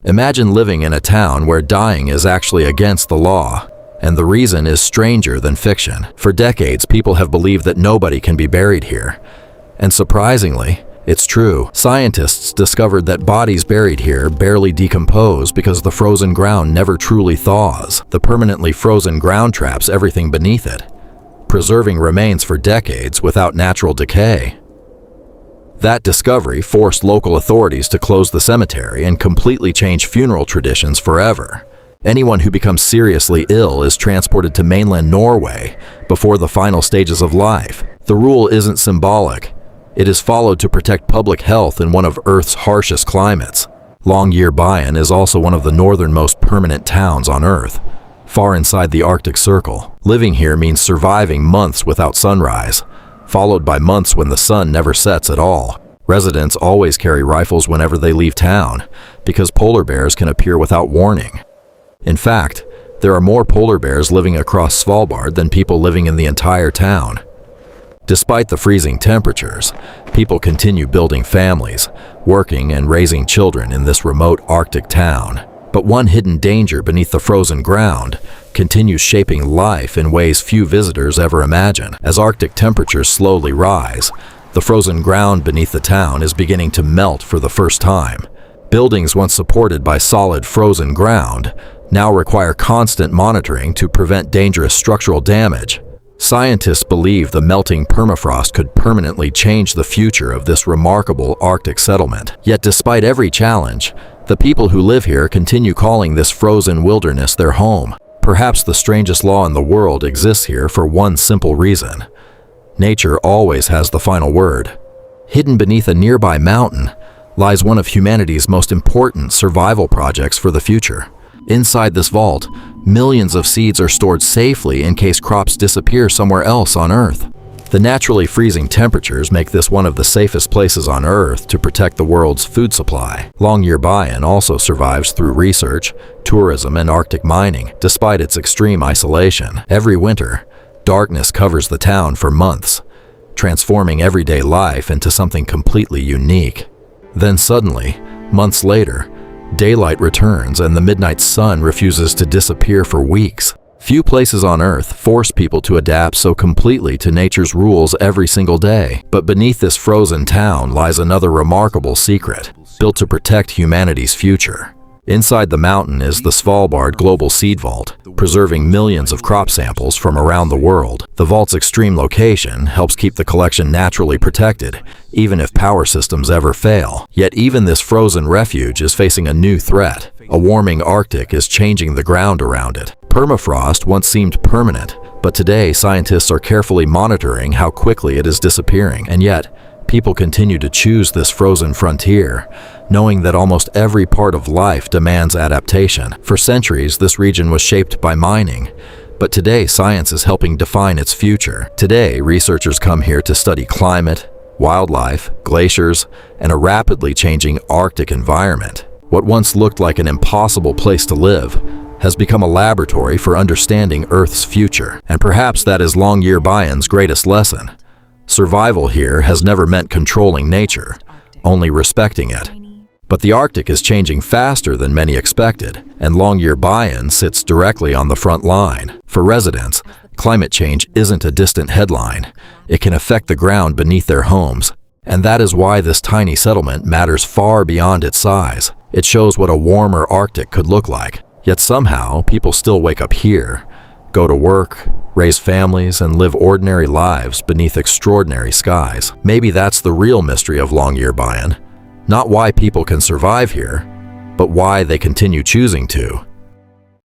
Imagine living in a town where dying is actually against the law, and the reason is stranger than fiction. For decades, people have believed that nobody can be buried here. And surprisingly, it's true. Scientists discovered that bodies buried here barely decompose because the frozen ground never truly thaws. The permanently frozen ground traps everything beneath it, preserving remains for decades without natural decay. That discovery forced local authorities to close the cemetery and completely change funeral traditions forever. Anyone who becomes seriously ill is transported to mainland Norway before the final stages of life. The rule isn't symbolic. It is followed to protect public health in one of Earth's harshest climates. Longyearbyen is also one of the northernmost permanent towns on Earth, far inside the Arctic Circle. Living here means surviving months without sunrise, followed by months when the sun never sets at all. Residents always carry rifles whenever they leave town, because polar bears can appear without warning. In fact, there are more polar bears living across Svalbard than people living in the entire town. Despite the freezing temperatures, people continue building families, working and raising children in this remote Arctic town. But one hidden danger beneath the frozen ground continues shaping life in ways few visitors ever imagine. As Arctic temperatures slowly rise, the frozen ground beneath the town is beginning to melt for the first time. Buildings once supported by solid frozen ground now require constant monitoring to prevent dangerous structural damage. Scientists believe the melting permafrost could permanently change the future of this remarkable Arctic settlement. Yet despite every challenge, the people who live here continue calling this frozen wilderness their home. Perhaps the strangest law in the world exists here for one simple reason. Nature always has the final word. Hidden beneath a nearby mountain lies one of humanity's most important survival projects for the future. Inside this vault, millions of seeds are stored safely in case crops disappear somewhere else on Earth. The naturally freezing temperatures make this one of the safest places on Earth to protect the world's food supply. Longyearbyen also survives through research, tourism, and Arctic mining, despite its extreme isolation. Every winter, darkness covers the town for months, transforming everyday life into something completely unique. Then suddenly, months later, daylight returns and the midnight sun refuses to disappear for weeks. Few places on Earth force people to adapt so completely to nature's rules every single day. But beneath this frozen town lies another remarkable secret, built to protect humanity's future. Inside the mountain is the Svalbard Global Seed Vault, preserving millions of crop samples from around the world. The vault's extreme location helps keep the collection naturally protected, even if power systems ever fail. Yet even this frozen refuge is facing a new threat. A warming Arctic is changing the ground around it. Permafrost once seemed permanent, but today scientists are carefully monitoring how quickly it is disappearing. And yet, people continue to choose this frozen frontier, knowing that almost every part of life demands adaptation. For centuries, this region was shaped by mining, but today science is helping define its future. Today, researchers come here to study climate, wildlife, glaciers, and a rapidly changing Arctic environment. What once looked like an impossible place to live has become a laboratory for understanding Earth's future. And perhaps that is Longyearbyen's greatest lesson. Survival here has never meant controlling nature, only respecting it. But the Arctic is changing faster than many expected, and Longyearbyen sits directly on the front line. For residents, climate change isn't a distant headline. It can affect the ground beneath their homes, and that is why this tiny settlement matters far beyond its size. It shows what a warmer Arctic could look like. Yet somehow, people still wake up here, go to work, raise families, and live ordinary lives beneath extraordinary skies. Maybe that's the real mystery of Longyearbyen. Not why people can survive here, but why they continue choosing to.